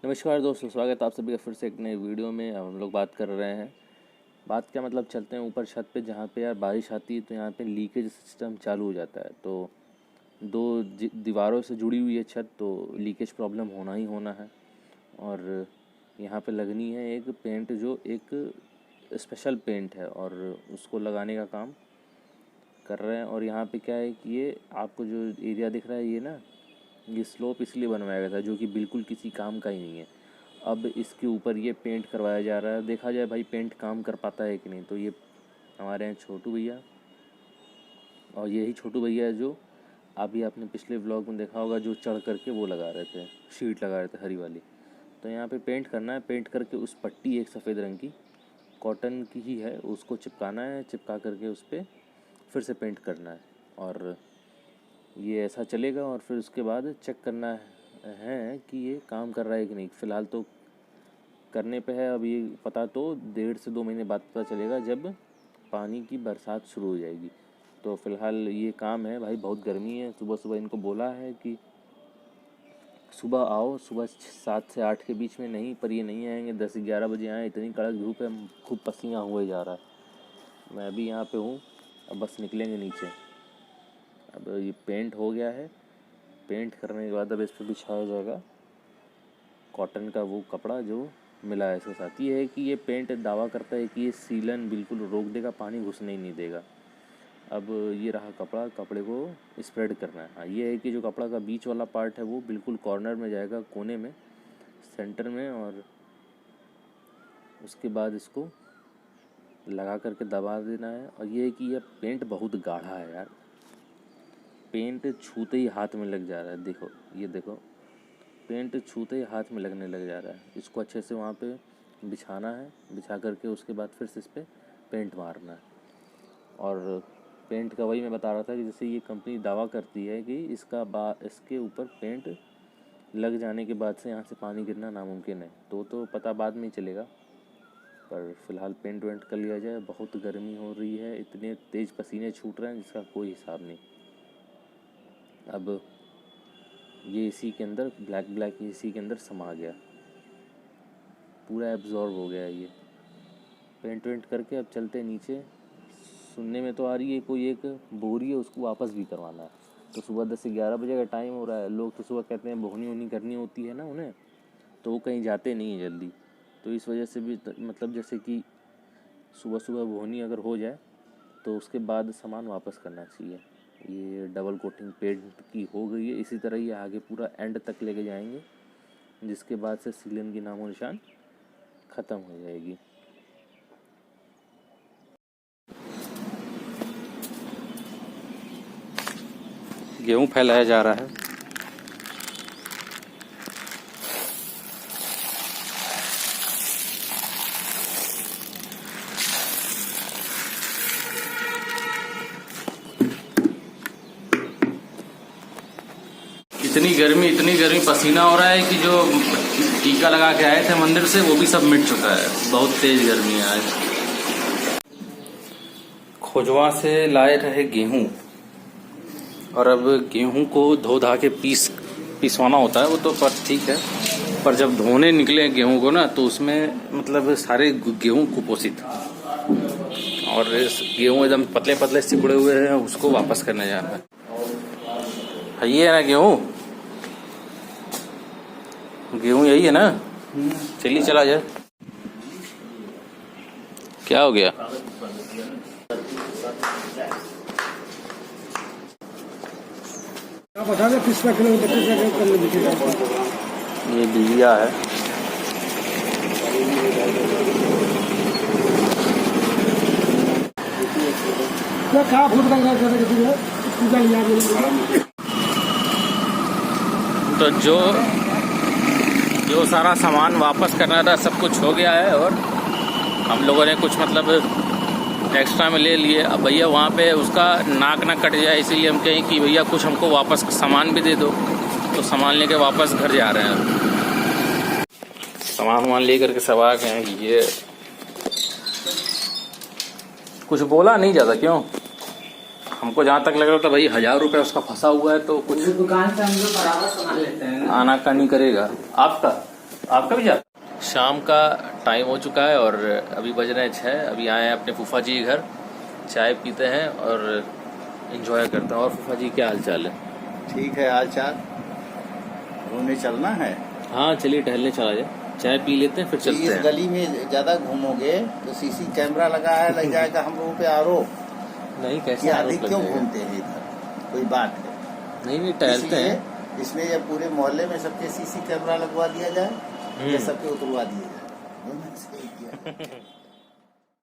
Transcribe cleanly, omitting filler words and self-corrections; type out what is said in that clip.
नमस्कार दोस्तों, स्वागत है आप सभी का फिर से एक नई वीडियो में। अब हम लोग बात कर रहे हैं, बात क्या मतलब, चलते हैं ऊपर छत पे जहाँ पे यार बारिश आती है तो यहाँ पे लीकेज सिस्टम चालू हो जाता है। तो दो दीवारों से जुड़ी हुई है छत, तो लीकेज प्रॉब्लम होना ही होना है। और यहाँ पे लगनी है एक पेंट, जो एक स्पेशल पेंट है, और उसको लगाने का काम कर रहे हैं। और यहाँ पे क्या है कि ये आपको जो एरिया दिख रहा है, ये ना, ये स्लोप इसलिए बनवाया गया था जो कि बिल्कुल किसी काम का ही नहीं है। अब इसके ऊपर ये पेंट करवाया जा रहा है। देखा जाए भाई पेंट काम कर पाता है कि नहीं। तो ये हमारे हैं छोटू भैया, और यही छोटू भैया है जो अभी आपने पिछले व्लॉग में देखा होगा, जो चढ़ करके वो लगा रहे थे, शीट लगा रहे थे हरी वाली। तो यहाँ पे पेंट करना है। पेंट करके उस पट्टी एक सफ़ेद रंग की कॉटन की ही है, उसको चिपकाना है। चिपका करके उस पर फिर से पेंट करना है, और ये ऐसा चलेगा। और फिर उसके बाद चेक करना है कि ये काम कर रहा है कि नहीं। फ़िलहाल तो करने पे है। अब ये पता तो 1.5 से 2 महीने बाद पता चलेगा, जब पानी की बरसात शुरू हो जाएगी। तो फ़िलहाल ये काम है भाई। बहुत गर्मी है। सुबह सुबह इनको बोला है कि सुबह आओ, सुबह 7 से 8 के बीच में नहीं, पर ये नहीं आएंगे। 10-11 बजे आए। इतनी कड़क धूप है, खूब पसीना हुए जा रहा है। मैं अभी यहाँ पे हूँ, अब बस निकलेंगे नीचे। अब ये पेंट हो गया है। पेंट करने के बाद अब इस पर बिछाया जाएगा कॉटन का वो कपड़ा जो मिला है इसके साथ। ये है कि ये पेंट दावा करता है कि ये सीलन बिल्कुल रोक देगा, पानी घुसने ही नहीं देगा। अब ये रहा कपड़ा, कपड़े को स्प्रेड करना है। हाँ, ये है कि जो कपड़ा का बीच वाला पार्ट है वो बिल्कुल कॉर्नर में जाएगा, कोने में, सेंटर में। और उसके बाद इसको लगा करके दबा देना है। और ये है कि यह पेंट बहुत गाढ़ा है यार। पेंट छूते ही हाथ में लग जा रहा है। देखो, ये देखो, पेंट छूते ही हाथ में लगने लग जा रहा है। इसको अच्छे से वहाँ पे बिछाना है। बिछा करके उसके बाद फिर से इस पर पेंट मारना है। और पेंट का वही मैं बता रहा था कि जैसे ये कंपनी दावा करती है कि इसके ऊपर पेंट लग जाने के बाद से यहाँ से पानी गिरना नामुमकिन है। तो पता बाद में ही चलेगा, पर फिलहाल पेंट वेंट कर लिया जाए। बहुत गर्मी हो रही है, इतने तेज़ पसीने छूट रहे हैं जिसका कोई हिसाब नहीं। अब ये एसी के अंदर, ब्लैक एसी के अंदर समा गया, पूरा एब्जॉर्ब हो गया ये। पेंट वेंट करके अब चलते नीचे। सुनने में तो आ रही है कोई एक बोरी है, उसको वापस भी करवाना है। तो सुबह 10 से 11 बजे का टाइम हो रहा है। लोग तो सुबह कहते हैं बोहनी वोहनी करनी होती है ना उन्हें, तो वो कहीं जाते नहीं है जल्दी। तो इस वजह से भी मतलब जैसे कि सुबह सुबह बोहनी अगर हो जाए तो उसके बाद सामान वापस करना चाहिए। ये डबल कोटिंग पेंट की हो गई है। इसी तरह ये आगे पूरा एंड तक लेके जाएंगे, जिसके बाद से सीलन की नामो निशान ख़त्म हो जाएगी। गेहूँ फैलाया जा रहा है। इतनी गर्मी पसीना हो रहा है कि जो टीका लगा के आए थे मंदिर से वो भी सब मिट चुका है। बहुत तेज गर्मी है आज। खोजवा से लाए रहे गेहूं, और अब गेहूं को धो धा के पिसवाना होता है वो तो, पर ठीक है। पर जब धोने निकले गेहूं को ना, तो उसमें मतलब सारे गेहूं कुपोषित, और गेहूं एकदम पतले पतले सिकुड़े हुए हैं। उसको वापस करने जाना है। ये है ना गेहूं यही है ना। चलिए चला जाए। क्या हो गया? ये बिजिया है। तो जो सारा सामान वापस करना था सब कुछ हो गया है, और हम लोगों ने कुछ मतलब एक्स्ट्रा में ले लिए। अब भैया वहाँ पे उसका नाक ना कट जाए, इसीलिए हम कहें कि भैया कुछ हमको वापस सामान भी दे दो। तो सामान लेके वापस घर जा रहे हैं। सामान ले करके सब आ गए हैं। ये कुछ बोला नहीं ज़्यादा, क्यों? हमको जहाँ तक लग रहा था भाई 1000 रुपये उसका फंसा हुआ है, तो कुछ दुकान से हम लोग बराबर सामान लेते हैं, आना का नहीं करेगा आपका। आपका भी जा। शाम का टाइम हो चुका है और अभी बज रहे हैं 6। अभी आए हैं अपने फूफा जी के घर, चाय पीते हैं और एंजॉय करते हैं। और फूफा जी क्या हाल चाल है? ठीक है हाल चाल। घूमने चलना है? हाँ चलिए टहलने चला जाए, चाय पी लेते हैं फिर चलते इस हैं। गली में ज्यादा घूमोगे तो सीसी कैमरा लगा है, लग जाएगा हम लोगों पे आरोप। नहीं कैसे कि आरोप अधिक लग क्यों जाएगा? घूमते हैं इधर, कोई बात है? नहीं टहलते इसलिए हैं। इसमें ये पूरे मोहल्ले में सबके सीसी कैमरा लगवा दिया जाए, ये सबके उतरवा दिया जाए। सही किया।